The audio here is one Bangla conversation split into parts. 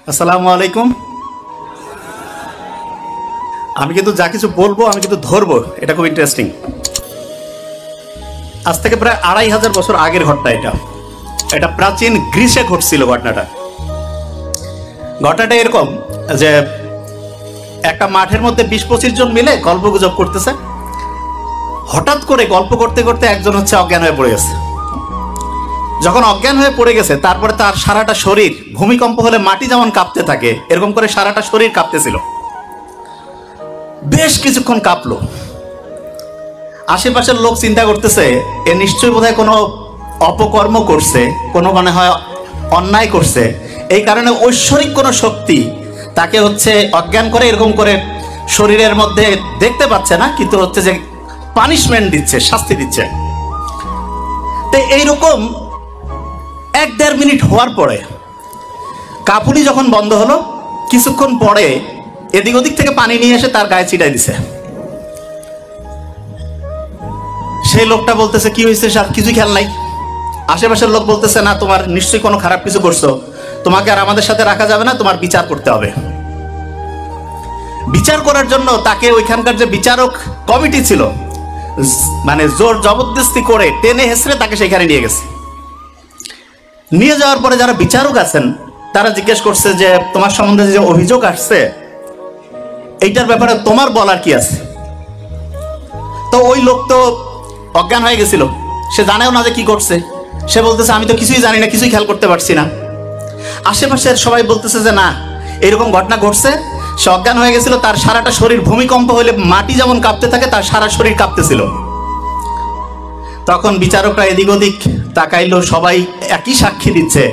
আসসালামু আলাইকুম। আমি কিন্তু যা কিছু বলবো আমি কিন্তু ধরবো, এটা খুব ইন্টারেস্টিং। আজ থেকে প্রায় ২৫০০ বছর আগের ঘটনা এটা। এটা প্রাচীন গ্রিসে ঘটছিল ঘটনাটা এরকম যে একটা মাঠের মধ্যে ২০-২৫ জন মিলে গল্পগুজব করতেছে। হঠাৎ করে গল্প করতে করতে একজন অজ্ঞান হয়ে পড়ে গেছে। যখন অজ্ঞান হয়ে পড়ে গেছে তারপরে তার সারাটা শরীর, ভূমিকম্প হলে মাটি যেমন কাঁপতে থাকে এরকম করে সারাটা শরীর কাঁপতেছিল। বেশ কিছুক্ষণ কাঁপলো। আশেপাশের লোক চিন্তা করতেছে এ নিশ্চয়ই বোধহয় কোনো অপকর্ম করছে, কোনো মনে হয় অন্যায় করছে, এই কারণে ঐশ্বরিক কোনো শক্তি তাকে অজ্ঞান করে এরকম করে শরীরের মধ্যে দেখতে পাচ্ছে না, কিন্তু যে পানিশমেন্ট দিচ্ছে, শাস্তি দিচ্ছে। তো এইরকম ১-১.৫ মিনিট হওয়ার পরে কাঁপুনি যখন বন্ধ হলো, কিছুক্ষণ পরে এদিক ওদিক থেকে পানি নিয়ে এসে তার গায়ে ছিটাই দিছে। সেই লোকটা বলতেছে কি হয়েছে স্যার? কিছুই খেয়াল নাই। আশেপাশের লোক বলতেছে না, তোমার নিশ্চয়ই কোনো খারাপ কিছু করছো, তোমাকে আর আমাদের সাথে রাখা যাবে না, তোমার বিচার করতে হবে। বিচার করার জন্য তাকে ওইখানকার যে বিচারক কমিটি ছিল, মানে জোর জবরদস্তি করে টেনে হেসড়ে তাকে সেখানে নিয়ে গেছে। নিয়ে যাওয়ার পরে যারা বিচারক আছেন তারা জিজ্ঞেস করছে যে তোমার সম্বন্ধে যে অভিযোগ আসছে এইটার ব্যাপারে তোমার বলার কি আছে? তো ওই লোক তো অজ্ঞান হয়ে গেছিল, সে জানেও না যে কি করছে। সে বলতেছে আমি তো কিছুই জানি না, কিছুই খেয়াল করতে পারছি না। আশেপাশের সবাই বলতেছে যে না, এরকম ঘটনা ঘটছে, সে অজ্ঞান হয়ে গেছিল, তার সারাটা শরীর, ভূমিকম্প হলে মাটি যেমন কাঁপতে থাকে তার সারা শরীর কাঁপতেছিল। তখন বিচারকরা এদিক ওদিক তাকাইলো, সবাই একই সাক্ষী দিচ্ছে,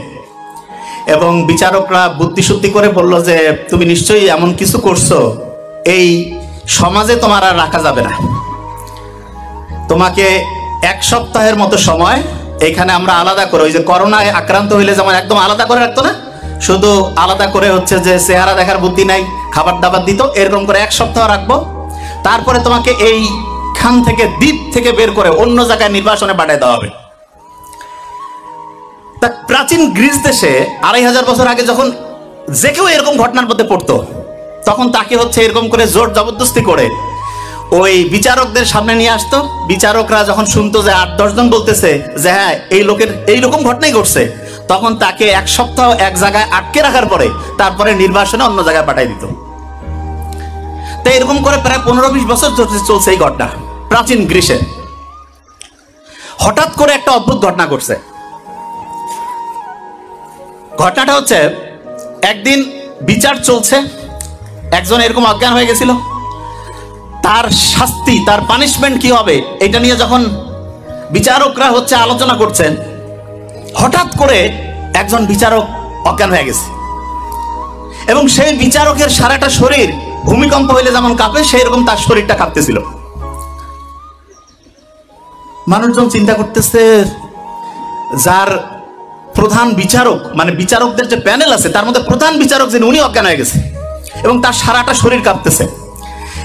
এবং বিচারকরা বুদ্ধিশুদ্ধি করে বলল যে তুমি নিশ্চয়ই এমন কিছু করছো, এই সমাজে তোমার আর রাখা যাবে না, তোমাকে ১ সপ্তাহের মতো সময় এখানে আমরা আলাদা করে, ওই যে করোনায় আক্রান্ত হইলে যেমন একদম আলাদা করে রাখতো না, শুধু আলাদা করে যে চেহারা দেখার বুদ্ধি নাই, খাবার দাবার দিত, এরকম করে ১ সপ্তাহ রাখবো। তারপরে তোমাকে এইখান থেকে, দ্বীপ থেকে বের করে অন্য জায়গায় নির্বাসনে পাঠিয়ে দেওয়া হবে। তা প্রাচীন গ্রিস দেশে ২৫০০ বছর আগে যখন যে কেউ এরকম ঘটনার মধ্যে পড়তো, তখন তাকে এরকম করে জোর জবরদস্তি করে ওই বিচারকদের সামনে নিয়ে আসতো। বিচারকরা যখন শুনতো যে ৮-১০ জন বলতেছে যে হ্যাঁ এই লোকের এইরকম ঘটনাই ঘটছে, তখন তাকে ১ সপ্তাহ এক জায়গায় আটকে রাখার পরে তারপরে নির্বাসনে অন্য জায়গায় পাঠিয়ে দিত। তো এরকম করে প্রায় ১৫-২০ বছর চলছে এই ঘটনা প্রাচীন গ্রিসে। হঠাৎ করে একটা অদ্ভুত ঘটনা ঘটছে। ঘটনাটা একদিন বিচার চলছে, একজন এরকম অজ্ঞান হয়ে গেছিল, তার শাস্তি, তার পানিশমেন্ট কি হবে এটা নিয়ে যখন বিচারকরা আলোচনা করছেন, হঠাৎ করে একজন বিচারক অজ্ঞান হয়ে গেছে, এবং সেই বিচারকের সারাটা শরীর ভূমিকম্প হইলে যেমন কাঁপে সেই রকম তার শরীরটা কাঁপতেছিল। মানুষজন চিন্তা করতেছে যার প্রধান বিচারক, মানে বিচারকদের যে প্যানেল আছে তার মধ্যে প্রধান বিচারক যিনি, উনি অজ্ঞান হয়ে গেছে এবং তার সারাটা শরীর কাঁপতেছে।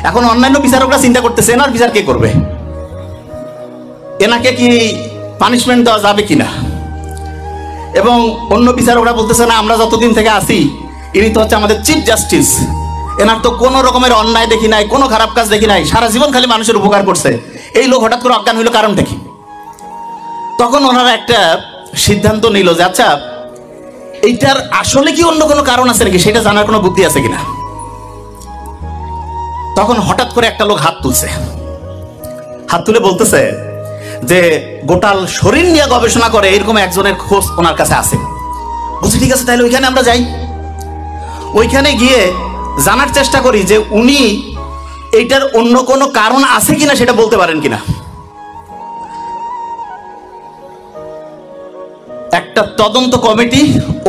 এখন অন্যান্য বিচারকরা চিন্তা করতেছে এনার বিচার কে করবে, এনাকে কি পানিশমেন্ট দেওয়া যাবে কিনা। এবং অন্য বিচারকরা বলতেছে না, আমরা যতদিন থেকে আসি ইনি তো আমাদের চিফ জাস্টিস, এনার তো কোনো রকমের অন্যায় দেখি নাই, কোনো খারাপ কাজ দেখি নাই, সারা জীবন খালি মানুষের উপকার করছে, এই লোক হঠাৎ করে অজ্ঞান হইল, কারণটা কি? তখন ওনারা একটা সিদ্ধান্ত নিল যে আচ্ছা, এইটার আসলে কি অন্য কোনো কারণ আছে নাকি, সেটা জানার কোনো বুদ্ধি আছে কিনা। তখন হঠাৎ করে একটা লোক হাত তুলে বলতেছে যে গোটাল শরীর নিয়ে গবেষণা করে এরকম একজনের খোঁজ ওনার কাছে আছে। বলছে ঠিক আছে, তাহলে ওইখানে আমরা যাই, ওইখানে গিয়ে জানার চেষ্টা করি যে উনি এইটার অন্য কোনো কারণ আছে কিনা সেটা বলতে পারেন কিনা। একটা তদন্ত কমিটি,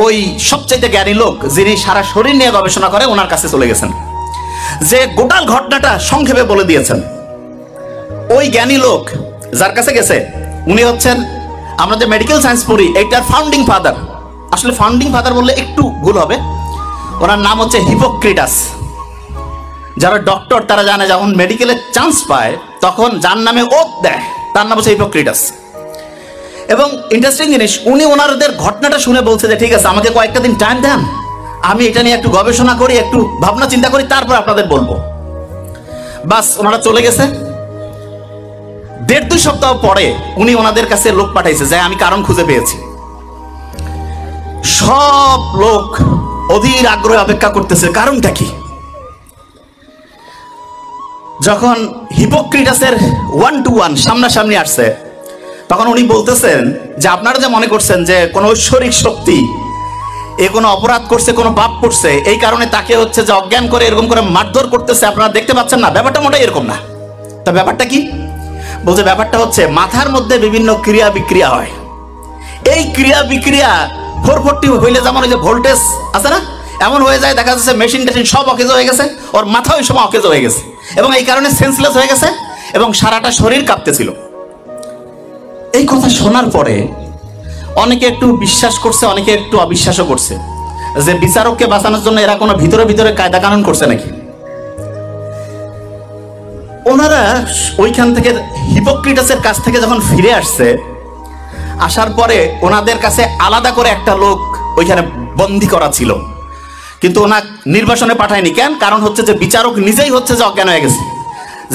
ওই সবচাইতে জ্ঞানী লোক যিনি সারা শরীর নিয়ে গবেষণা করে, ওনার কাছে চলে গেছেন, যে গোটাল ঘটনাটা সংক্ষেপে বলে দিয়েছেন। ওই জ্ঞানী লোক যার কাছে গেছে উনি আমরা যে মেডিকেল সায়েন্স পড়ি এইটার ফাউন্ডিং ফাদার, আসলে ফাউন্ডিং ফাদার বললে একটু ভুল হবে, ওনার নাম হিপোক্রেটাস। যারা ডক্টর তারা জানে যখন মেডিকেলে চান্স পায় তখন যার নামে ওত দেয় তার নাম হিপোক্রেটাস। এবং ইন্টারেস্টিং জিনিস, উনি ওনাদের ঘটনাটা শুনে বলছে যে ঠিক আছে আমাকে কয়েকটা দিন টাইম দেন, আমি এটা নিয়ে একটু গবেষণা করি, একটু ভাবনা চিন্তা করি, তারপর আপনাদের বলবো। বাস ওনারা চলে গেছে। 1.5-2 সপ্তাহ পরে উনি ওনাদের কাছে লোক পাঠাইছে যে আমি কারণ খুঁজে পেয়েছি। সব লোক অধীর আগ্রহে অপেক্ষা করতেছে কারণটা কি। যখন হিপোক্রেটাসের 1-to-1 সামনাসামনি আসছে, তখন উনি বলতেছেন যে আপনারা যে মনে করছেন যে কোনো ঐশ্বরিক শক্তি এ কোনো অপরাধ করছে, কোনো পাপ করছে, এই কারণে তাকে হচ্ছে যে অজ্ঞান করে এরকম করে মারধর করতেছে, আপনারা দেখতে পাচ্ছেন না, ব্যাপারটা মোটেই এরকম না। তা ব্যাপারটা কি? বলছে ব্যাপারটা হচ্ছে মাথার মধ্যে বিভিন্ন ক্রিয়া বিক্রিয়া হয়। এই ক্রিয়া বিক্রিয়া 440 হইলে যেমন ওই যে ভোল্টেজ আছে না, এমন হয়ে যায়, দেখা যাচ্ছে মেশিন টেশিন সব অকেজ হয়ে গেছে, ওর মাথা ওই সময় অকেজ হয়ে গেছে এবং এই কারণে সেন্সলেস হয়ে গেছে এবং সারাটা শরীর কাঁপতেছিল। এই কথা শোনার পরে অনেকে একটু বিশ্বাস করছে, অনেকে একটু অবিশ্বাসও করছে যে বিচারককে বাঁচানোর জন্য এরা কোনো ভিতরে ভিতরে কায়দা কানুন করছে নাকি। ওনারা ওইখান থেকে হিপোক্রেটাসের কাছ থেকে যখন ফিরে আসছে, আসার পরে ওনাদের কাছে আলাদা করে একটা লোক ওইখানে বন্দী করা ছিল, কিন্তু ওনা নির্বাসনে পাঠায়নি। কেন? কারণ হচ্ছে যে বিচারক নিজেই হচ্ছে যে অজ্ঞান হয়ে গেছে,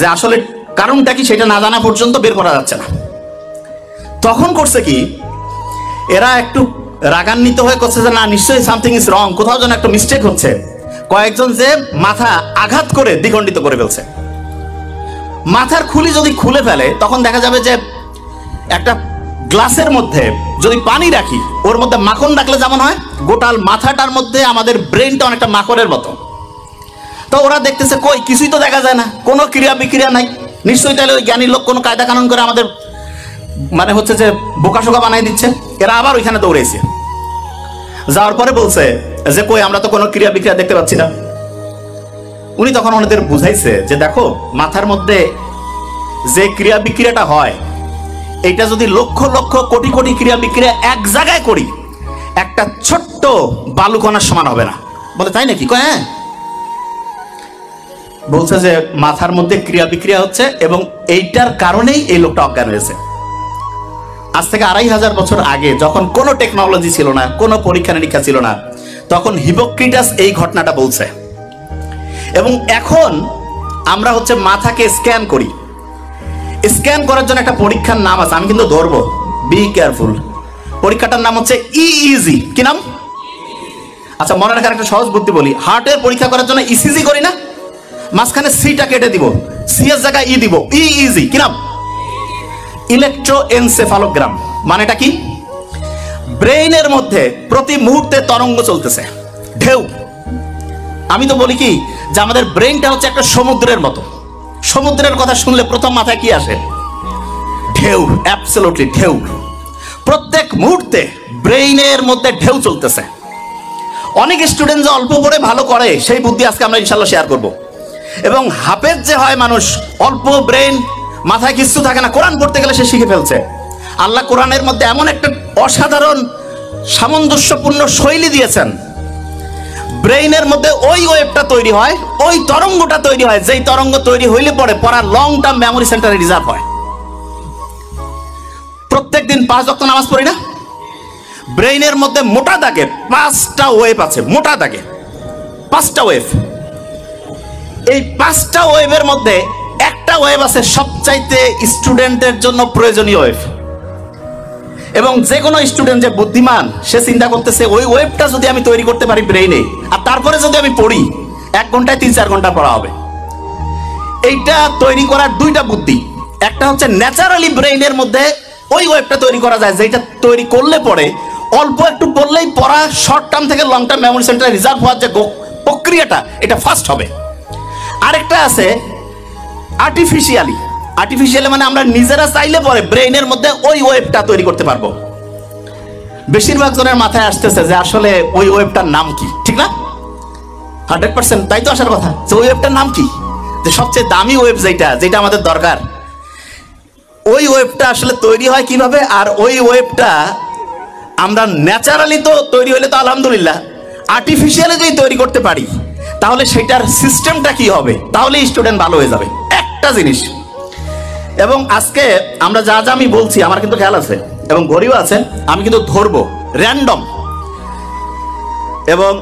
যে আসলে কারণটা কি সেটা না জানা পর্যন্ত বের করা যাচ্ছে না। তখন করছে কি, এরা একটু রাগান্বিত হয়ে করছে যে না, নিশ্চয়ই সামথিং ইজ রং, কোথাও যেন একটা মিস্টেক হচ্ছে। কয়েকজন যে মাথা আঘাত করে দ্বিখণ্ডিত করে ফেলছে। মাথার খুলি যদি খুলে ফেলে, তখন দেখা যাবে যে একটা গ্লাসের মধ্যে যদি পানি রাখি, ওর মধ্যে মাখন রাখলে যেমন হয়, গোটাল মাথাটার মধ্যে আমাদের ব্রেনটা অনেকটা মাখনের মতো। তো ওরা দেখতেছে কই কিছুই তো দেখা যায় না, কোনো ক্রিয়া বিক্রিয়া নাই, নিশ্চয়ই তাহলে ওই জ্ঞানী লোক কোনো কায়দা কানুন করে আমাদের মানে হচ্ছে যে বোকাশোকা বানাই দিচ্ছে। এরা আবার ওইখানে দৌড়েছে। যাওয়ার পরে বলছে যে কই আমরা তো কোনো ক্রিয়া বিক্রিয়া দেখতে পাচ্ছি না। উনি তখন ওনাদের বুঝাইছে যে দেখো, মাথার মধ্যে যে ক্রিয়া বিক্রিয়াটা হয়, এইটা যদি লক্ষ লক্ষ কোটি কোটি ক্রিয়া বিক্রিয়া এক জায়গায় করি, একটা ছোট্ট বালুকণার সমান হবে না। বলে তাই নাকি? কয় হ্যাঁ। বলছে যে মাথার মধ্যে ক্রিয়া বিক্রিয়া হচ্ছে এবং এইটার কারণেই এই লোকটা অজ্ঞান হয়েছে। আজ থেকে 2500 বছর আগে, যখন কোনো টেকনোলজি ছিল না, কোনো পরীক্ষা নিরীক্ষা ছিল না, তখন হিপোক্রেটাস এই ঘটনাটা বলছে। এবং এখন আমরা হচ্ছে মাথাকে স্ক্যান করি। স্ক্যান করার জন্য একটা পরীক্ষার নাম আছে, আমি কিন্তু ধরবো, বি কেয়ারফুল। পরীক্ষাটার নাম হচ্ছে ইইজি। কি নাম? আচ্ছা, মনে রাখার একটা সহজ বুদ্ধি বলি। হার্টের পরীক্ষা করার জন্য ইসিজি করি না, মাঝখানে সিটা কেটে দিব, সি এর জায়গায় ই দিব, ইইজি। কি নাম? ইলেকট্রোএনসেফালোগ্রাম। মানেটা কি? ব্রেইনের মধ্যে প্রতি মুহূর্তে তরঙ্গ চলতেছে, ঢেউ। আমি তো বলি কি যে আমাদের ব্রেইনটা হচ্ছে একটা সমুদ্রের মতো। সমুদ্রের কথা শুনলে প্রথম মাথায় কি আসে? ঢেউ। অ্যাবসলিউটলি ঢেউ। প্রত্যেক মুহূর্তে ব্রেইনের মধ্যে ঢেউ চলতেছে। অনেক স্টুডেন্ট যে অল্প পড়ে ভালো করে, সেই বুদ্ধি আজকে আমরা ইনশাল্লাহ শেয়ার করব। এবং হাফেজ যে হয় মানুষ, অল্প ব্রেন, মাথায় কিছু থাকে না, কোরআন পড়তে গেলে সে শিখে ফেলছে। আল্লাহ কোরআনের মধ্যে এমন একটা অসাধারণ সামঞ্জস্যপূর্ণ শৈলী দিয়েছেন, ব্রেইনের মধ্যে ওই ওয়েভটা তৈরি হয়, ওই তরঙ্গটা তৈরি হয়, যেই তরঙ্গ তৈরি হইলে পরে পড়ার লং টার্ম মেমোরি সেন্টারে রিজার্ভ হয়। প্রত্যেক দিন 5 ওয়াক্ত নামাজ পড়ি না, ব্রেইনের মধ্যে মোটা দাগে 5টা ওয়েভ আছে, মোটা দাগে 5টা ওয়েভ। এই 5টা ওয়েভের মধ্যে একটা ওয়েভ আছে সবচাইতে স্টুডেন্টের জন্য প্রয়োজনীয় ওয়েভ। এবং যে কোনো স্টুডেন্ট যে বুদ্ধিমান, সে চিন্তা করতেছে ওই ওয়েবটা যদি আমি তৈরি করতে পারি ব্রেইনে, আর তারপরে যদি আমি পড়ি, 1 ঘন্টায় 3-4 ঘন্টা পড়া হবে। এইটা তৈরি করার 2টা বুদ্ধি। একটা হচ্ছে ন্যাচারালি ব্রেইনের মধ্যে ওই ওয়েবটা তৈরি করা যায়, যেটা তৈরি করলে পরে অল্প একটু পড়লেই পড়া শর্ট টার্ম থেকে লং টার্ম মেমোরি সেন্টারে রিজার্ভ হওয়ার যে প্রক্রিয়াটা, এটা ফাস্ট হবে। আরেকটা আছে আর্টিফিশিয়ালি। আর্টিফিশিয়ালি মানে আমরা নিজেরা চাইলে পরে ব্রেইনের মধ্যে ওই ওয়েবটা তৈরি করতে পারবো। বেশিরভাগ জনের মাথায় আসতেছে যে আসলে ওই ওয়েবটার নাম কি, ঠিক না? 100% তাই তো আসার কথা, যে ওই ওয়েবটার নাম কি, যে সবচেয়ে দামি ওয়েব যেটা আমাদের দরকার, ওই ওয়েবটা আসলে তৈরি হয় কিভাবে? আর ওই ওয়েবটা আমরা ন্যাচারালি তো তৈরি হলে তো আলহামদুলিল্লাহ, আর্টিফিশিয়ালি যদি তৈরি করতে পারি, তাহলে সেটার সিস্টেমটা কি হবে, তাহলে স্টুডেন্ট ভালো হয়ে যাবে। একটা জিনিস, এবং আজকে আমরা যা যা আমি বলছি আমার কিন্তু খেয়াল আছে এবং ঘড়িও আছে, আমি কিন্তু ধরবো র্যান্ডম। এবং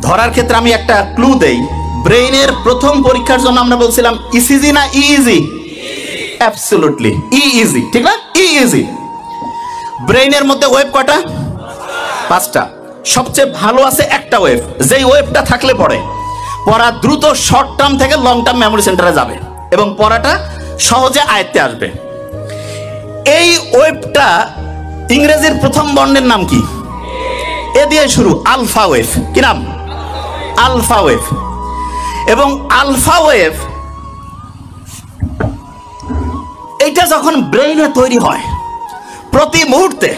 ধরার ক্ষেত্রে আমি একটা ক্লু দেই। ব্রেইনের প্রথম পরীক্ষার জন্য আমরা বলছিলাম ইসিজি না ইইজি? অ্যাবসলিউটলি ইইজি, ঠিক না? ইইজি। ব্রেইনের মধ্যে ওয়েভ কয়টা? 5টা। সবচেয়ে ভালো আছে একটা ওয়েভ, যেই ওয়েভটা থাকলে পড়া দ্রুত শর্ট টার্ম থেকে লং টার্ম মেমোরি সেন্টারে যাবে এবং পড়াটা সহজে আয়ত্তে আসবে। এই ওয়েভটা ইংরেজির প্রথম বর্ণের নাম কি? এ দিয়ে শুরু, আলফা ওয়েভ। কি নাম? Alpha wave. এবং আলফা ওয়েভ এইটা যখন ব্রেইনে তৈরি হয়, প্রতি মুহূর্তে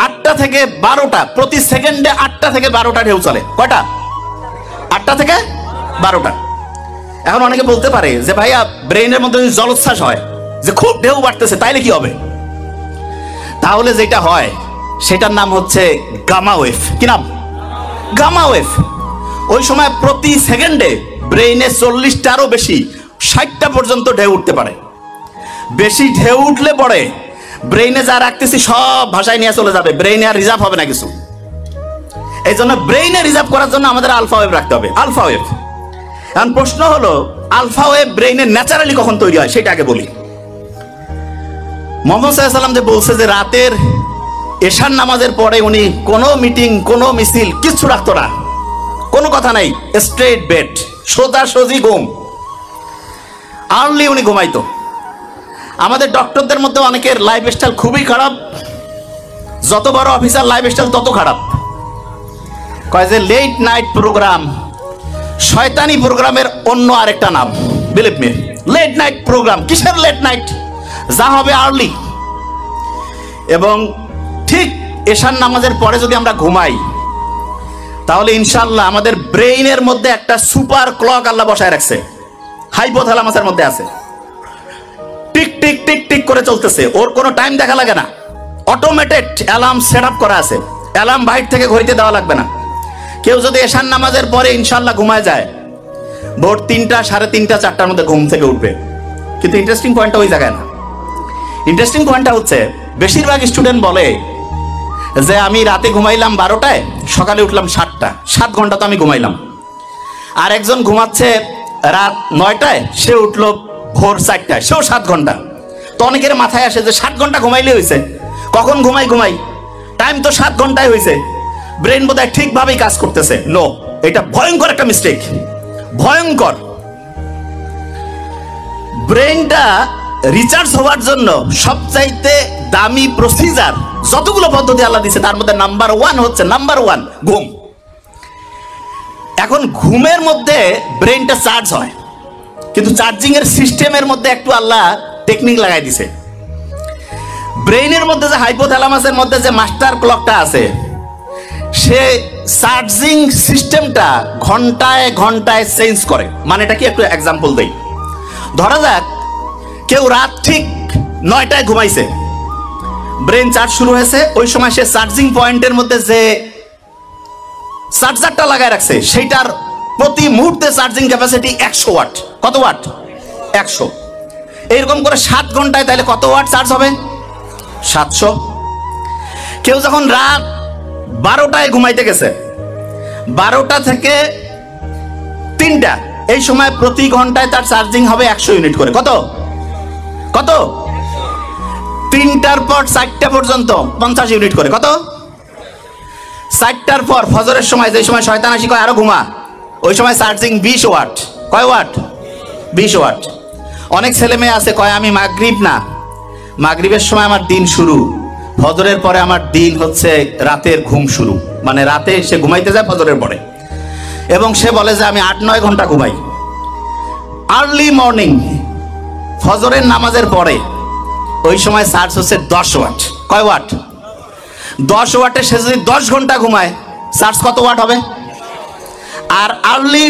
8টা থেকে 12টা, প্রতি সেকেন্ডে 8টা থেকে 12টা ঢেউ চলে। কয়টা? 8টা থেকে 12টা। এখন অনেকে বলতে পারে যে ভাইয়া ব্রেইনের মধ্যে যদি জলোচ্ছ্বাস হয়, যে খুব ঢেউ বাড়তেছে, তাইলে কি হবে? তাহলে যেটা হয় সেটার নাম হচ্ছে গামা ওয়েভ। কি নাম? Gamma wave. ওই সময় প্রতি সেকেন্ডে ব্রেইনে 40টারও বেশি, 60টা পর্যন্ত ঢেউ উঠতে পারে। বেশি ঢেউ উঠলে পরে ব্রেইনে যা রাখতেছি সব ভাষায় নিয়ে চলে যাবে, ব্রেইনে আর রিজার্ভ হবে না কিছু। এই জন্য ব্রেইনে রিজার্ভ করার জন্য আমাদের আলফা ওয়েভ রাখতে হবে, আলফা ওয়েভ। এখন প্রশ্ন হলো আলফা ওয়েভ ব্রেইনে ন্যাচারালি কখন তৈরি হয় সেটা আগে বলি। মুহাম্মদ সাল্লাল্লাহু আলাইহি ওয়াসাল্লাম যে বলছে যে রাতের এশার নামাজের পরে উনি কোনো মিটিং, কোনো মিছিল কিচ্ছু রাখতো না, কোনো কথা নাই, স্ট্রেট বেড, সোজাসুজি ঘুম, আর্লি উনি ঘুমাইতো। আমাদের ডক্টরদের মধ্যে অনেকের লাইফস্টাইল খুবই খারাপ, যত বড় অফিসার লাইফস্টাইল তত খারাপ। কয় যে লেট নাইট প্রোগ্রাম শয়তানি প্রোগ্রামের অন্য আরেকটা নাম, believe me. Late night programme, কিসের লেট নাইট? যা হবে আর্লি। এবং ঠিক এশার নামাজের পরে যদি আমরা ঘুমাই, তাহলে ইনশাআল্লাহ আমাদের ব্রেইনের মধ্যে একটা সুপার ক্লক আল্লাহ বসায় রাখছে, হাইপোথ্যালামাসের মধ্যে আছে, টিক টিক টিক টিক করে চলতেছে, ওর কোনো টাইম দেখা লাগে না, অটোমেটেড অ্যালার্ম সেট আপ করা আছে, অ্যালার্ম বাইরে থেকে ঘড়িতে দেওয়া লাগবে না। কেউ যদি এশার নামাজের পরে ইনশাআল্লাহ ঘুমায় যায়, ভোর 3টা, 3:30, 4টার মধ্যে ঘুম থেকে উঠবে। কিন্তু ইন্টারেস্টিং পয়েন্টটা ওই জায়গায় না। ইন্টারেস্টিং পয়েন্টটা হচ্ছে বেশিরভাগ স্টুডেন্ট বলে যে আমি রাতে ঘুমাইলাম 12টায়, সকালে উঠলাম 7টা, 7 ঘন্টা তো আমি ঘুমাইলাম। আর একজন ঘুমাচ্ছে রাত 9টায়, সে উঠলো ভোর 4টায়, সেও 7 ঘন্টা। তো অনেকের মাথায় আসে যে 7 ঘন্টা ঘুমাইলে হয়েছে, কখন ঘুমাই, টাইম তো 7 ঘন্টায় হয়েছে, ব্রেন বোধহয় ঠিকভাবেই কাজ করতেছে। নো, এটা ভয়ঙ্কর একটা মিস্টেক, ভয়ঙ্কর। ব্রেনটা রিচার্জ হওয়ার জন্য সবচাইতে দামি প্রসিজার যতগুলো পদ্ধতি আল্লাহ দিয়েছে, তার মধ্যে নাম্বার 1 হচ্ছে ঘুম। এখন ঘুমের মধ্যে ব্রেনটা চার্জ হয়, কিন্তু চার্জিং এর সিস্টেমের মধ্যে একটু আল্লাহ টেকনিক লাগাই দিছে। ব্রেইনের মধ্যে যে হাইপোথ্যালামাসের মধ্যে যে মাস্টার ক্লকটা আছে, সে চার্জিং সিস্টেমটা ঘন্টায় ঘন্টায় চেঞ্জ করে। মানে এটা কি, একটু এক্সাম্পল দেই। ধরা যাক কেউ রাত ঠিক 9টায় ঘুমাইছে, ব্রেন চার্জ শুরু হয়েছে, ওই সময় সে চার্জিং পয়েন্টের মধ্যে যে চার্জারটা লাগায় রাখছে, সেইটার প্রতি মুহূর্তে চার্জিং ক্যাপাসিটি 100 ওয়াট। কত ওয়াট? 100। এইরকম করে 7 ঘন্টায় তাহলে কত ওয়াট চার্জ হবে? 700। কেউ যখন রাত 12টায় ঘুমাইতে গেছে, 12টা থেকে 3টা, এই সময় প্রতি ঘন্টায় তার চার্জিং হবে 100 ইউনিট করে। কত? 3টার পর 4টা পর্যন্ত 50 ইউনিট করে। কত? 4টার পর ফজরের সময়, যে সময় শয়তান আসি কয় আরো ঘুমা, ওই সময় চার্জিং 20 ওয়াট। কয় ওয়াট? 20 ওয়াট। অনেক ছেলে মেয়ে আছে কয় আমি মাগরিব না, মাগরিবের সময় আমার দিন শুরু, ফজরের পরে আমার দিন হচ্ছে রাতের ঘুম শুরু। মানে রাতে সে ঘুমাইতে যায় ফজরের পরে, এবং সে বলে যে আমি 8-9 ঘন্টা ঘুমাই। আর্লি মর্নিং ফজরের নামাজের পরে ওই সময় চার্জ হচ্ছে 10 ওয়াট। কয় ওয়াট? 10 ওয়াটে সে যদি 10 ঘন্টা ঘুমায়, চার্জ কত ওয়াট হবে? আর আর্লি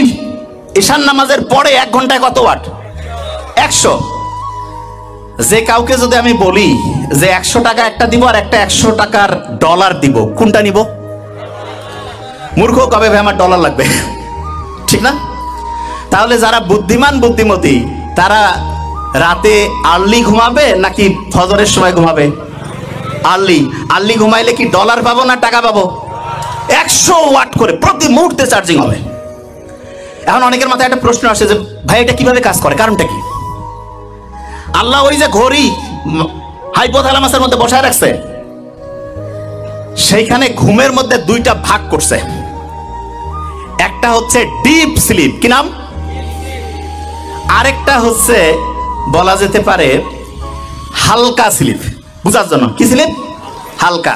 ঈশান নামাজের পরে 1 ঘন্টায় কত ওয়াট? 100। যে কাউকে যদি আমি বলি যে 100 টাকা একটা দিব আর একটা 100 টাকার ডলার দিব, কোনটা নিব? মূর্খ কবে ভাই আমার ডলার লাগবে, ঠিক না? তাহলে যারা বুদ্ধিমান বুদ্ধিমতী তারা রাতে আর্লি ঘুমাবে নাকি ফজরের সময় ঘুমাবে? আর্লি। আর্লি ঘুমাইলে কি ডলার পাবো না টাকা পাবো? 100 ওয়াট করে প্রতি মুহূর্তে চার্জিং হবে। এখন অনেকের মাথায় একটা প্রশ্ন আসে যে ভাই এটা কিভাবে কাজ করে, কারণটা কি? আল্লাহ ওই যে ঘড়ি হাইপোথ্যালামাসের মধ্যে বসায় রাখছে, সেইখানে ঘুমের মধ্যে দুইটা ভাগ করছে। একটা হচ্ছে ডিপ স্লিপ, কি নাম? আরেকটা হচ্ছে বলা যেতে পারে হালকা স্লিপ। বুঝার জন্য কি স্লিপ? হালকা।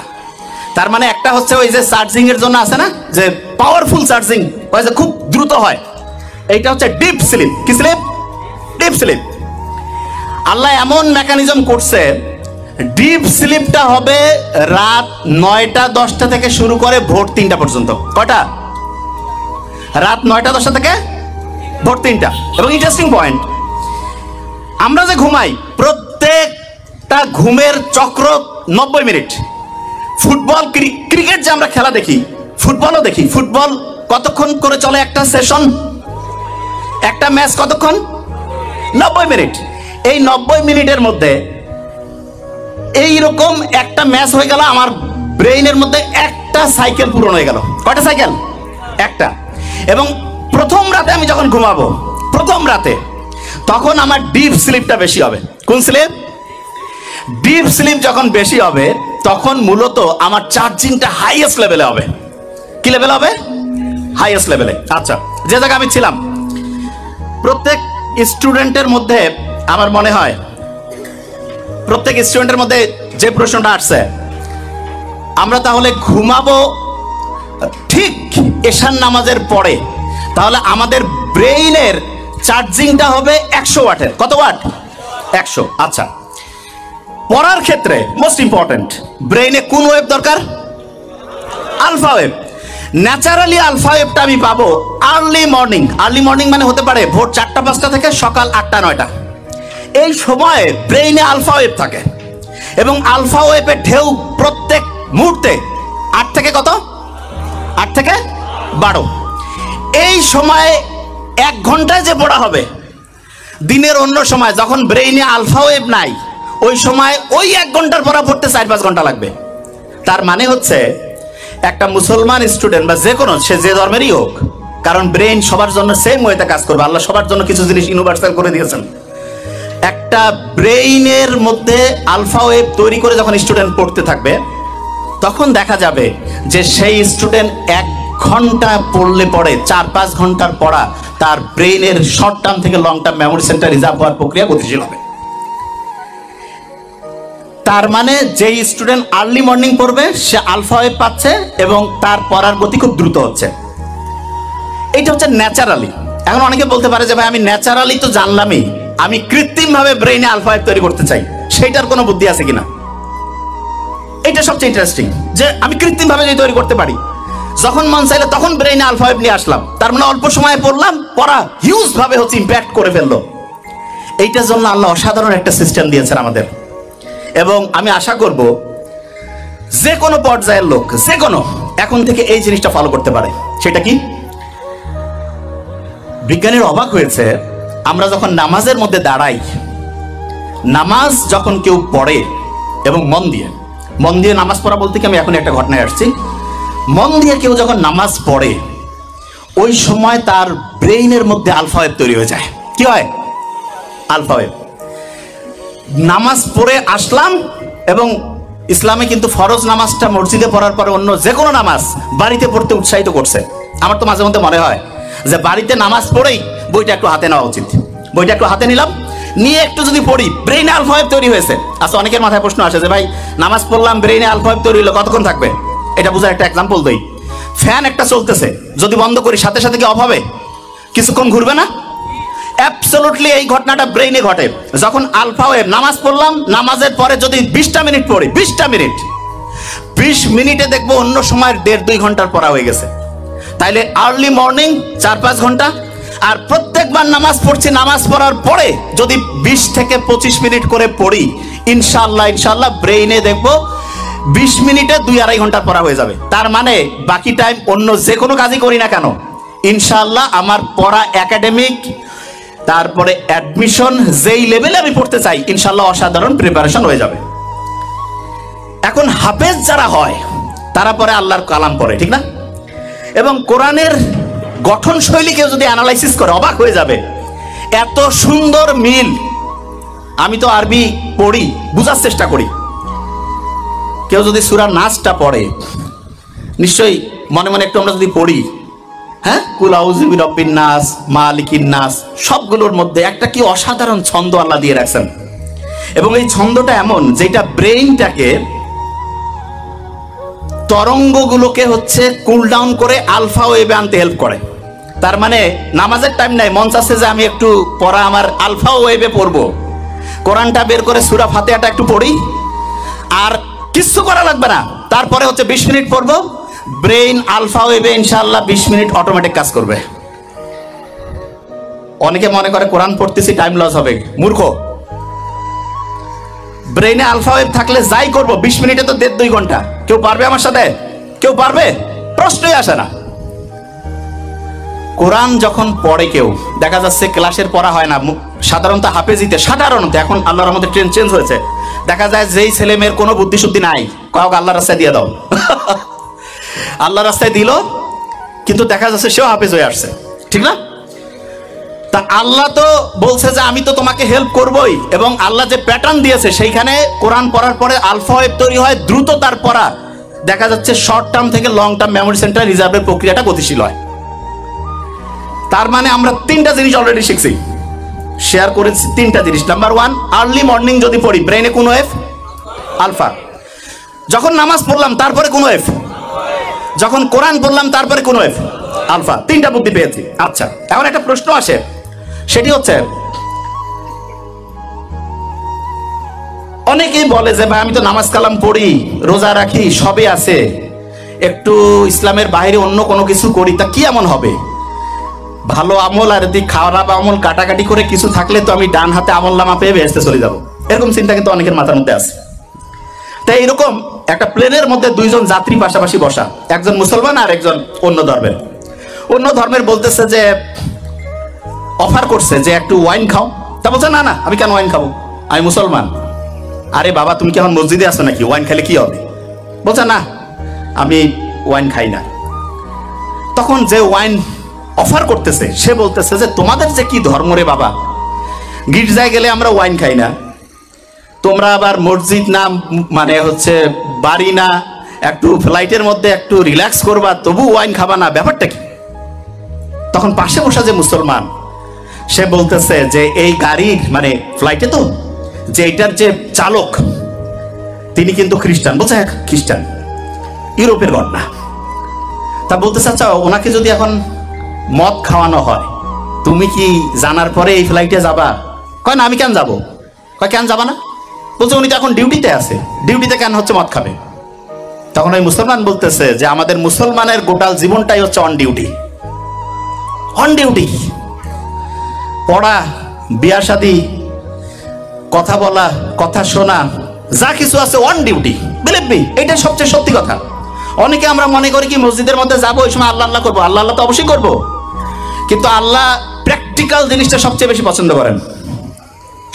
তার মানে একটা হচ্ছে ওই যে চার্জিং এর জন্য আছে না, যে পাওয়ারফুল চার্জিং, ওই যে খুব দ্রুত হয়, এইটা হচ্ছে ডিপ স্লিপ। কি স্লিপ? Deep sleep. আল্লাহ এমন মেকানিজম করছে, ডিপ স্লিপটা হবে রাত 9টা 10টা থেকে শুরু করে ভোর 3টা পর্যন্ত। কয়টা? রাত 9টা 10টা থেকে ভোর 3টা। এবং ইন্টারেস্টিং পয়েন্ট, আমরা যে ঘুমাই প্রত্যেকটা ঘুমের চক্র 90 মিনিট। ফুটবল ক্রিকেট যে আমরা খেলা দেখি, ফুটবলও দেখি, ফুটবল কতক্ষণ করে চলে একটা সেশন, একটা ম্যাচ কতক্ষণ? 90 মিনিট। এই 90 মিনিটের মধ্যে এইরকম একটা ম্যাচ হয়ে গেল, আমার ব্রেইনের মধ্যে একটা সাইকেল পূরণ হয়ে গেল। কয়টা সাইকেল? একটা। এবং প্রথম রাতে আমি যখন ঘুমাবো, প্রথম রাতে, তখন আমার ডিপ স্লিপটা বেশি হবে। কোন স্লিপ? ডিপ স্লিপ যখন বেশি হবে তখন মূলত আমার চার্জিংটা হাইয়েস্ট লেভেলে হবে। কি লেভেল হবে? হাইয়েস্ট লেভেলে। আচ্ছা, যে জায়গায় আমি ছিলাম, প্রত্যেক স্টুডেন্টের মধ্যে আমার মনে হয় প্রত্যেক স্টুডেন্টের মধ্যে যে প্রশ্নটা আসছে, আমরা তাহলে ঘুমাবো ঠিক এশার নামাজের পরে, তাহলে আমাদের ব্রেইনের চার্জিংটা হবে 100 ওয়াটের। কত ওয়াট? 100। আচ্ছা, পড়ার ক্ষেত্রে মোস্ট ইম্পর্টেন্ট, ব্রেইনে কোন ওয়েভ দরকার? Alpha wave. ন্যাচারালি আলফা ওয়েভটা আমি পাবো আর্লি মর্নিং। আর্লি মর্নিং মানে হতে পারে ভোর 4টা 5টা থেকে সকাল 8টা 9টা। এই সময়ে ব্রেইনে আলফা ওয়েভ থাকে এবং আলফা ওয়েভের ঢেউ প্রত্যেক মুহূর্তে 8 থেকে কত? 8 থেকে 12। এই সময়ে 1 ঘন্টায় যে পড়া হবে, দিনের অন্য সময় যখন ব্রেইনে আলফা ওয়েভ নাই, ওই সময় ওই 1 ঘন্টার পড়া পড়তে 4-5 ঘন্টা লাগবে। তার মানে হচ্ছে একটা মুসলমান স্টুডেন্ট বা যে কোনো, সে যে ধর্মেরই হোক, কারণ ব্রেইন সবার জন্য সেম ওয়েতে কাজ করবে। আল্লাহ সবার জন্য কিছু জিনিস ইউনিভার্সাল করে দিয়েছেন। একটা ব্রেইনের মধ্যে আলফা ওয়েভ তৈরি করে যখন স্টুডেন্ট পড়তে থাকবে, তখন দেখা যাবে যে সেই স্টুডেন্ট 1 ঘন্টা পড়লে পরে 4-5 ঘন্টার পড়া তার ব্রেইনের শর্ট টার্ম থেকে long term memory centre reserve হওয়ার প্রক্রিয়া গতিশীল হবে। তার মানে যেই স্টুডেন্ট আর্লি মর্নিং পড়বে সে আলফা ওয়েভ পাচ্ছে এবং তার পড়ার গতি খুব দ্রুত হচ্ছে। এইটা হচ্ছে ন্যাচারালি। এখন অনেকে বলতে পারে যে ভাই আমি ন্যাচারালি তো জানলামই, আমি কৃত্রিমভাবে ব্রেইনে আলফা ওয়েভ তৈরি করতে চাই, সেইটার কোনো বুদ্ধি আছে কিনা? এটা সবচেয়ে ইন্টারেস্টিং, যে আমি কৃত্রিমভাবে যদি তৈরি করতে পারি, যখন মন চাইলে তখন ব্রেইনে আলফা ওয়েভ নিয়ে আসলাম, তার মানে অল্প সময়ে পড়লাম, পড়া হিউজ ভাবে হচ্ছে ইম্প্যাক্ট করে ফেললো। এইটার জন্য আল্লাহ অসাধারণ একটা সিস্টেম দিয়েছেন আমাদের। এবং আমি আশা করব যে কোনো পর্যায়ের লোক, যে কোনো, এখন থেকে এই জিনিসটা ফলো করতে পারে। সেটা কি? বিজ্ঞানীর অবাক হয়েছে, আমরা যখন নামাজের মধ্যে দাঁড়াই, নামাজ যখন কেউ পড়ে এবং মন দিয়ে নামাজ পড়া বলতে কি, আমি এখন একটা ঘটনায় আসছি, মন দিয়ে কেউ যখন নামাজ পড়ে, ওই সময় তার ব্রেইনের মধ্যে আলফা ওয়েভ তৈরি হয়ে যায়। কি হয়? Alpha wave. নামাজ পড়ে আসলাম, এবং ইসলামে কিন্তু ফরজ নামাজটা মসজিদে পড়ার পরে অন্য যে কোনো নামাজ বাড়িতে পড়তে উৎসাহিত করছে। আমার তো মাঝে মধ্যে মনে হয় যে বাড়িতে নামাজ পড়েই বইটা একটু হাতে নেওয়া উচিত। বইটা একটু হাতে নিলাম, নিয়ে একটু যদি পড়ি, ব্রেইনে আলফা ওয়েভ তৈরি হয়েছে। আচ্ছা, অনেকের মাথায় প্রশ্ন আসে যে ভাই নামাজ পড়লাম, ব্রেইনে আলফা ওয়েভ তৈরি হলো, কতক্ষণ থাকবে? এটা বোঝার একটা এক্সাম্পল দেই। ফ্যান একটা চলতেছে, যদি বন্ধ করি সাথে সাথে কি অফ হবে? কিছুক্ষণ ঘুরবে না? অ্যাবসলিউটলি এই ঘটনাটা ব্রেইনে ঘটে। যখন আলফা ওয়েভ, নামাজ পড়লাম, নামাজের পরে যদি 20টা মিনিট পড়ি, 20 মিনিটে দেখবো অন্য সময়ের 1.5-2 ঘন্টার পড়া হয়ে গেছে। তাইলে আর্লি মর্নিং 4-5 ঘন্টা, আর প্রত্যেকবার নামাজ পড়ছি, নামাজ পড়ার পরে যদি 20 থেকে 25 মিনিট করে পড়ি, ইনশাআল্লাহ ব্রেইনে দেখবো 20 মিনিটে 2-2.5 ঘন্টার পড়া হয়ে যাবে। তার মানে বাকি টাইম অন্য যে কোনো কাজই করি না কেন, ইনশাআল্লাহ আমার পড়া একাডেমিক, তারপরে অ্যাডমিশন যেই লেভেলে আমি পড়তে চাই, ইনশাআল্লাহ অসাধারণ প্রিপারেশন হয়ে যাবে। এখন হাফেজ যারা হয় তারা পরে আল্লাহর কালাম পড়ে, ঠিক না? এবং কোরআনের গঠন শৈলীকে যদি অ্যানালাইসিস করে অবাক হয়ে যাবে, এত সুন্দর মিল। আমি তো আরবি পড়ি, বুঝার চেষ্টা করি। কেউ যদি সূরা নাসটা পড়ে, নিশ্চয়ই মনে মনে একটু আমরা যদি পড়ি, হ্যাঁ, কুল আউযু বিরাব্বিন নাস, মালিকিন নাস, সবগুলোর মধ্যে একটা কি অসাধারণ ছন্দ আল্লাহ দিয়ে রাখছেন। এবং এই ছন্দটা এমন যেটা ব্রেইনটাকে, তরঙ্গগুলোকে হচ্ছে কুল ডাউন করে আলফা ওয়েভে আনতে হেল্প করে। তার মানে নামাজের টাইম নাই, মন চাচ্ছে যে আমি একটু পড়া আমার আলফা ওয়েভে পড়বো, কোরআনটা বের করে সূরা ফাতিহাটা একটু পড়ি, আর কিচ্ছু করা লাগবে না। তারপরে হচ্ছে 20 মিনিট পড়বো, ব্রেইন আলফা ওয়েভে ইনশাআল্লাহ 20 মিনিট অটোমেটিক কাজ করবে। অনেকে মনে করে কোরআন পড়তেছি টাইম লস হবে, মূর্খ। ব্রেইনে আলফা ওয়েভ থাকলে যাই করবো 20 মিনিটে তো 1.5-2 ঘন্টা। কেউ পারবে আমার সাথে? কেউ পারবে? প্রশ্নই আসে না। কোরআন যখন পড়ে কেউ, দেখা যাচ্ছে ক্লাসের পড়া হয় না, সাধারণত হাফেজিতে, সাধারণত এখন আল্লাহর রহমতে ট্রেন্ড চেঞ্জ হয়েছে, দেখা যায় যেই ছেলে মেয়ের কোনো বুদ্ধি শুদ্ধি নাই, কাউক আল্লাহর রাস্তায় দিয়ে দাও, আল্লাহর রাস্তায় দিল, কিন্তু দেখা যাচ্ছে সেও হাফেজ হয়ে আসছে, ঠিক না? তা আল্লাহ তো বলছে যে আমি তো তোমাকে হেল্প করবই, এবং আল্লাহ যে প্যাটার্ন দিয়েছে সেইখানে কোরআন পড়ার পরে আলফা ওয়েভ তৈরি হয়, দ্রুত তার পড়া, দেখা যাচ্ছে শর্ট টার্ম থেকে লং টার্ম মেমোরি সেন্টার রিজার্ভের প্রক্রিয়াটা গতিশীল হয়। তার মানে আমরা 3টা জিনিস অলরেডি শিখছি, শেয়ার করেছি 3টা জিনিস। নাম্বার 1, আর্লি মর্নিং যদি পড়ি, ব্রেইনে কোন ওয়েভ? আলফা। যখন নামাজ পড়লাম তারপরে কোন ওয়েভ? যখন কোরআন পড়লাম তারপরে কোন ওয়েভ? আলফা। 3টা বুদ্ধি পেয়েছি। আচ্ছা, এখন একটা প্রশ্ন আসে, সেটি হচ্ছে অনেকেই বলে যে ভাই আমি তো নামাজ কালাম পড়ি, রোজা রাখি, সবই আছে, একটু ইসলামের বাইরে অন্য কোনো কিছু করি, তা কি এমন হবে? ভালো আমল আর যদি খারাপ আমল কাটাকাটি করে কিছু থাকলে তো আমি ডান হাতে আমল নামা পেয়ে বেহেশতে চলে যাব, এরকম চিন্তা কিন্তু অনেকের মাথার মধ্যে আছে। তাই এরকম একটা প্লেনের মধ্যে 2 জন যাত্রী পাশাপাশি বসা, একজন মুসলমান আর একজন অন্য ধর্মের। অন্য ধর্মের বলতেছে যে, অফার করছে যে একটু ওয়াইন খাও, তা বলছে না না, আমি কেন ওয়াইন খাবো, আমি মুসলমান। আরে বাবা, তুমি কি এখন মসজিদে আসো নাকি, ওয়াইন খেলে কি হবে? বলছে না, আমি ওয়াইন খাই না। তখন যে ওয়াইন অফার করতেছে সে বলতেছে যে তোমাদের যে কি ধর্ম রে বাবা, গির্জায় গেলে আমরা ওয়াইন খাই না, তোমরা আবার মসজিদ না, মানে হচ্ছে বাড়ি না, একটু ফ্লাইটের মধ্যে একটু রিল্যাক্স করবা, তবু ওয়াইন খাবা না, ব্যাপারটা কি? তখন পাশে বসা যে মুসলমান সে বলতেছে যে এই গাড়ির, মানে ফ্লাইটে তো, যে এটার যে চালক তিনি কিন্তু খ্রিস্টান। বলছে হ্যাঁ খ্রিস্টান, ইউরোপের ঘটনা। তা বলতেছে আচ্ছা, ওনাকে যদি এখন মদ খাওয়ানো হয়, তুমি কি জানার পরে এই ফ্লাইটে যাবা? কয় না, আমি কেন যাবো। কয় কেন যাবা না? বলছে উনি তো এখন ডিউটিতে আছে, ডিউটিতে কেন হচ্ছে মদ খাবে? তখন ওই মুসলমান বলতেছে যে আমাদের মুসলমানের গোটাল জীবনটাই হচ্ছে অন ডিউটি। অন ডিউটি, পড়া, বিয়া শাদী, কথা বলা, কথা শোনা, যা কিছু আছে অন ডিউটি। বিলিভ মি, এটাই সবচেয়ে সত্যি কথা। অনেকে আমরা মনে করি কি মসজিদের মধ্যে যাবো, ওই সময় আল্লাহ আল্লাহ করবো, আল্লাহ আল্লাহ তো অবশ্যই করবো, কিন্তু আল্লাহ প্র্যাকটিক্যাল জিনিসটা সবচেয়ে বেশি পছন্দ করেন,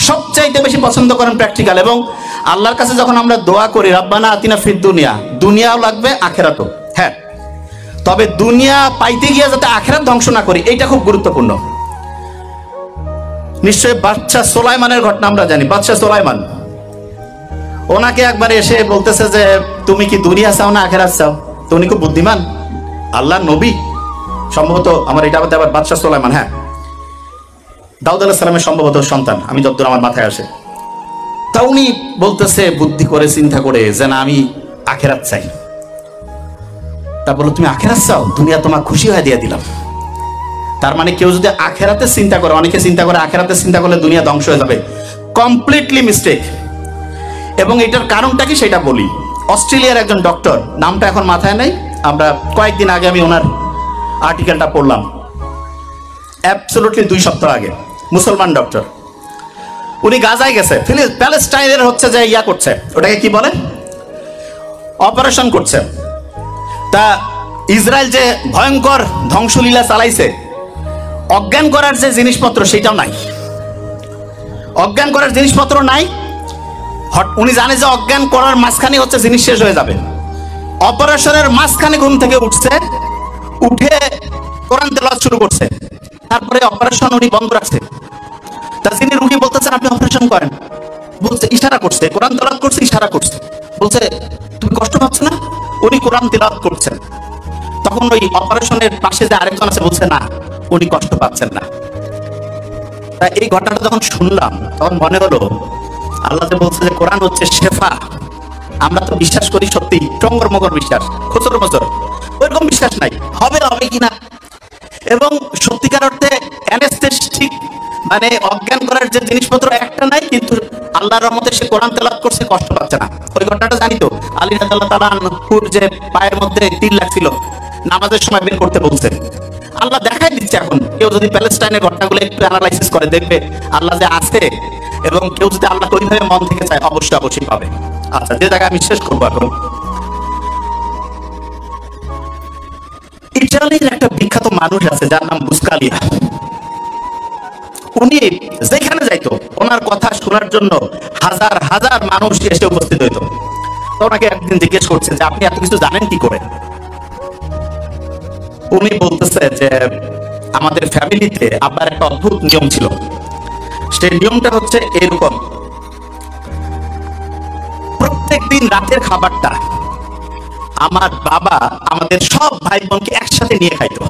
সবচাইতে বেশি পছন্দ করেন প্র্যাকটিক্যাল। এবং আল্লাহর কাছে যখন আমরা দোয়া করি রাব্বানা আতিনা ফিদ দুনিয়া, দুনিয়াও লাগবে আখেরাতও, হ্যাঁ, তবে দুনিয়া পাইতে গিয়ে যাতে আখেরাত ধ্বংস না করি, এইটা খুব গুরুত্বপূর্ণ। নিশ্চয়ই বাদশাহ সোলাইমানের ঘটনা আমরা জানি। বাদশাহ সোলাইমান, ওনাকে একবার এসে বলতেছে যে তুমি কি দুনিয়া চাও না আখেরাত চাও? তো উনি খুব বুদ্ধিমান, আল্লাহ নবী সম্ভবত, আমার এটা আবার বাদশাহ সোলাইমান, হ্যাঁ, দাউদ আলাইহিস সালামের সম্ভবত সন্তান, আমি যতদূর আমার মাথায় আসে। তা উনি বলতেছে বুদ্ধি করে চিন্তা করে যে না, আমি আখেরাত চাই। তা বলো তুমি আখেরাত চাও, দুনিয়া তোমার খুশি হয়ে দিয়ে দিলাম। তার মানে কেউ যদি আখেরাতে চিন্তা করে, অনেকে চিন্তা করে আখেরাতে চিন্তা করলে দুনিয়া ধ্বংস হয়ে যাবে, কমপ্লিটলি মিস্টেক। এবং এটার কারণটা কি সেটা বলি। অস্ট্রেলিয়ার একজন ডক্টর, নামটা এখন মাথায় নেই, আমরা কয়েকদিন আগে আমি ওনার আর্টিকেলটা পড়লাম, অ্যাবসলিউটলি 2 সপ্তাহ আগে, মুসলমান ডক্টর। উনি গাজায় গেছে, প্যালেস্টাইনের হচ্ছে যে ইয়া করছে, ওটাকে কি বলে, অপারেশন করছে। তা ইসরায়েল যে ভয়ঙ্কর ধ্বংসলীলা চালাইছে, অজ্ঞান করার যে জিনিসপত্র সেটাও নাই, অজ্ঞান করার জিনিসপত্র নাই। উনি জানে যে অজ্ঞান করার মাঝখানে হচ্ছে জিনিস শেষ হয়ে যাবে। অপারেশনের মাঝখানে ঘুম থেকে উঠছে, উঠে কোরআন তেলাওয়াত শুরু করছে, তারপরে অপারেশন উনি বন্ধ রাখছে। তা যিনি রুগী বলতেছেন আপনি অপারেশন করেন, বলছে ইশারা করছে, কোরআন তেলাওয়াত করছে, ইশারা করছে, বলছে তুমি কষ্ট পাচ্ছ না? উনি কোরআন তেলাওয়াত করছেন। তখন ওই অপারেশনের পাশে যে আরেকজন আছে বলছে না, উনি কষ্ট পাচ্ছেন না। তা এই ঘটনাটা যখন শুনলাম তখন মনে হলো আল্লাহ যে বলছে যে কোরআন হচ্ছে শেফা, আমরা তো বিশ্বাস করি সত্যি টঙ্গর মগর বিশ্বাস, খোচর মচর, ওইরকম বিশ্বাস নাই, হবে হবে কিনা। এবং সত্যিকার অর্থে অ্যানেস্থেটিক মানে অজ্ঞান করার যে জিনিসপত্র একটা নাই, কিন্তু আল্লাহর রহমতে সে কোরআন তেলাওয়াত করছে, কষ্ট পাচ্ছে না। ওই ঘটনাটা জানি তো, আলী রাদিয়াল্লাহু তাআলা আনহুর যে পায়ের মধ্যে তীর লাগছিল, নামাজের সময় বের করতে বলছে। আল্লাহ দেখাই দিচ্ছে। এখন কেউ যদি প্যালেস্টাইনের ঘটনাগুলো একটু অ্যানালাইসিস করে দেখবে আল্লাহ যে আছে, এবং কেউ যদি আল্লাহ ওইভাবে মন থেকে চায় অবশ্যই অবশ্যই পাবে। আচ্ছা, যে জায়গায় আমি শেষ করবো এখন, ইটালির একটা বিখ্যাত মানুষ আছে যার নাম বুসকালিয়া। উনি যেখানে যাইতো ওনার কথা শোনার জন্য হাজার হাজার মানুষ এসে উপস্থিত হইতো। তো ওনাকে একদিন জিজ্ঞেস করছে যে আপনি এত কিছু জানেন কি করে? উনি বলতেছে যে আমাদের ফ্যামিলিতে আবার একটা অদ্ভুত নিয়ম ছিল। সেই নিয়মটা হচ্ছে এরকম, প্রত্যেক দিন রাতের খাবারটা আমার বাবা আমাদের সব ভাই বোনকে একসাথে নিয়ে খাইতো,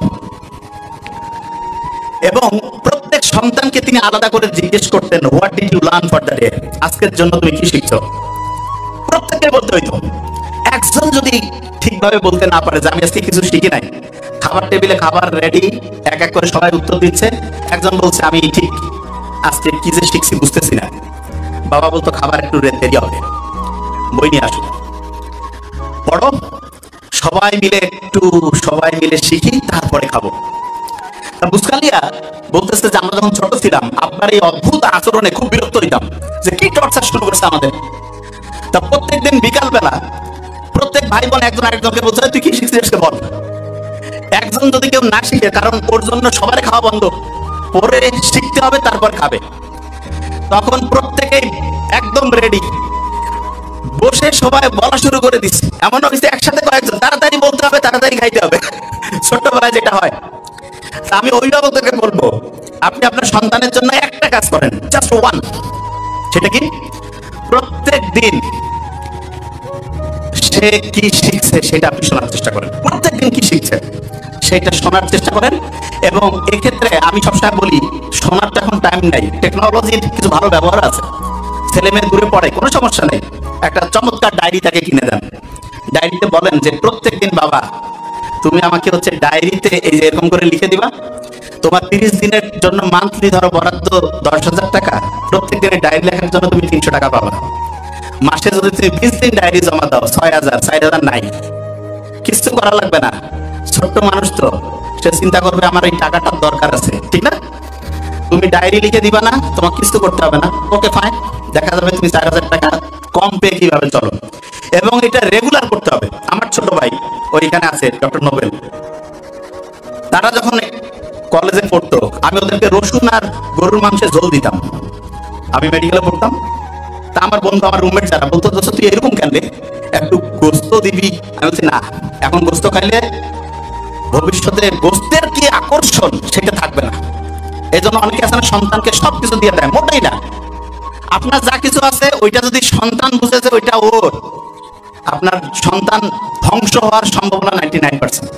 এবং প্রত্যেক সন্তানকে তিনি আলাদা করে জিজ্ঞেস করতেন what did you learn for the day, আজকের জন্য তুমি কি শিখছো? প্রত্যেককে বলতে হইতো। একজন যদি ঠিকভাবে বলতে না পারে যে আমি আজকে কিছু শিখি নাই, খাবার টেবিলে খাবার রেডি, এক এক করে সবাই উত্তর দিচ্ছে, একজন বলছে আমি ঠিক আজকে কি যে শিখছি বুঝতেছি না, বাবা বলতো খাবার একটু দেরি হবে, বই নিয়ে আসো, পড়ো, সবাই মিলে শিখি, তারপরে খাবো। বুসকালিয়া বলতেছে যে আমরা যখন ছোট ছিলাম আপনার এই অদ্ভুত আচরণে খুব বিরক্ত হইতাম, যে কি টর্চার শুরু করছে আমাদের। তা প্রত্যেকদিন বিকাল বেলা প্রত্যেক ভাই বোন একজন আরেকজনকে বলছে তুই কি শিখছিস বল। একজন যদি কেউ না শিখে, কারণ ওর জন্য সবার খাওয়া বন্ধ, পরে শিখতে হবে তারপর খাবে, তখন প্রত্যেকেই একদম রেডি বসে সবাই বলা শুরু করে দিচ্ছে। এমন হয়েছে একসাথে কয়েকজন তাড়াতাড়ি বলতে হবে, তাড়াতাড়ি খাইতে হবে, ছোট্টবেলায় যেটা হয়। আমি অভিভাবকদেরকে বলবো আপনি আপনার সন্তানের জন্য একটা কাজ করেন, জাস্ট ওয়ান। সেটা কি? প্রত্যেক দিন সে কি শিখছে সেটা আপনি শোনার চেষ্টা করেন, প্রত্যেক দিন কি শিখছে সেটা শোনার চেষ্টা করেন। এবং এক্ষেত্রে আমি সবসময় বলি শোনার তো এখন টাইম নাই, টেকনোলজির কিছু ভালো ব্যবহার আছে। ছেলে মেয়ে দূরে পড়ে, কোনো সমস্যা নেই, একটা চমৎকার ডায়েরি তাকে কিনে দেন। ডায়েরিতে বলেন যে প্রত্যেক দিন বাবা তুমি আমাকে হচ্ছে ডায়েরিতে এই যে এরকম করে লিখে দিবা, তোমার 30 দিনের জন্য মান্থলি ধরো বরাদ্দ 10,000 টাকা, প্রত্যেক দিনের ডায়েরি লেখার জন্য তুমি 300 টাকা পাবা। মাসে যদি তুমি 20 দিন ডায়েরি জমা দাও 6,000, 4,000 নাই, কিছু করা লাগবে না। ছোট্ট মানুষ তো, সে চিন্তা করবে আমার এই টাকাটার দরকার আছে, ঠিক না? তুমি ডায়েরি লিখে দিবা না, তোমাকে কিছু করতে হবে না, ওকে ফাইন, দেখা যাবে তুমি 4,000 টাকা কম পেয়ে কিভাবে চলো। এবং এটা রেগুলার করতে হবে। আমার ছোট ভাই ওইখানে আছে ডক্টর নোবেল, তারা যখন কলেজে পড়তো আমি ওদেরকে রসুন আর গরুর মাংসে ঝোল দিতাম। আমি মেডিকেলে পড়তাম, তা আমার বন্ধু আমার রুমমেট যারা বলতো তুই এরকম কেন রে, একটু গোস্ত দিবি। আমি বলছি না, এখন গোস্ত খাইলে ভবিষ্যতে গোস্তের কি আকর্ষণ সেটা থাকবে না। এই জন্য অনেকে আছে না সন্তানকে সবকিছু দিয়ে দেয়, মোটেই না। আপনার যা কিছু আছে ওইটা যদি সন্তান বুঝেছে ওইটা ওর, আপনার সন্তান ধ্বংস হওয়ার সম্ভাবনা 99%।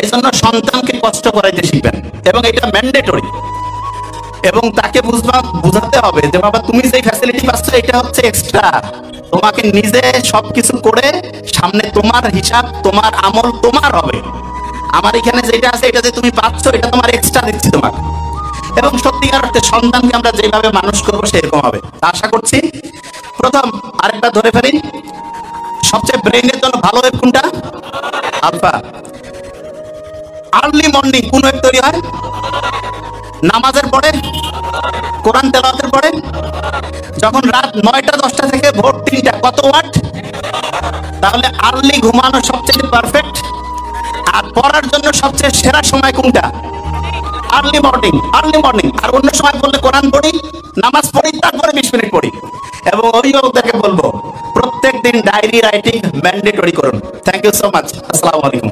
এই জন্য সন্তানকে কষ্ট করাইতে শিখবেন, এবং এটা ম্যান্ডেটরি। এবং তাকে বুঝাতে হবে যে বাবা তুমি যে ফ্যাসিলিটি পাচ্ছ এটা হচ্ছে এক্সট্রা, তোমাকে নিজে সবকিছু করে সামনে তোমার হিসাব, তোমার আমল তোমার হবে। আমার এখানে যেটা আছে এটা যে তুমি পাচ্ছ এটা তোমার এক্সট্রা দিচ্ছি তোমাকে। এবং সত্যিকার অর্থে সন্তানকে আমরা যেভাবে মানুষ করবো সেরকম হবে। আশা করছি প্রথম আরেকটা ধরে ফেলি, সবচেয়ে ব্রেইনের জন্য ভালো ওয়েব কোনটা? আলফা। আর্লি মর্নিং কোন ওয়েব তৈরি হয়? নামাজের পরে, কোরআন তেলাওয়াতের পরে। যখন রাত 9টা 10টা থেকে ভোর 3টা, কত ওয়াট? তাহলে আর্লি ঘুমানো সবচেয়ে পারফেক্ট। আর পড়ার জন্য সবচেয়ে সেরা সময় কোনটা? Early morning. Early morning. আর অন্য সময় বললে কোরআন পড়ি, নামাজ পড়ি, তারপরে 20 মিনিট পড়ি। এবং অভিভাবকদেরকে বলবো প্রত্যেক দিন ডায়েরি রাইটিং ম্যান্ডেটরি করুন। Thank you so much. আসসালামু আলাইকুম।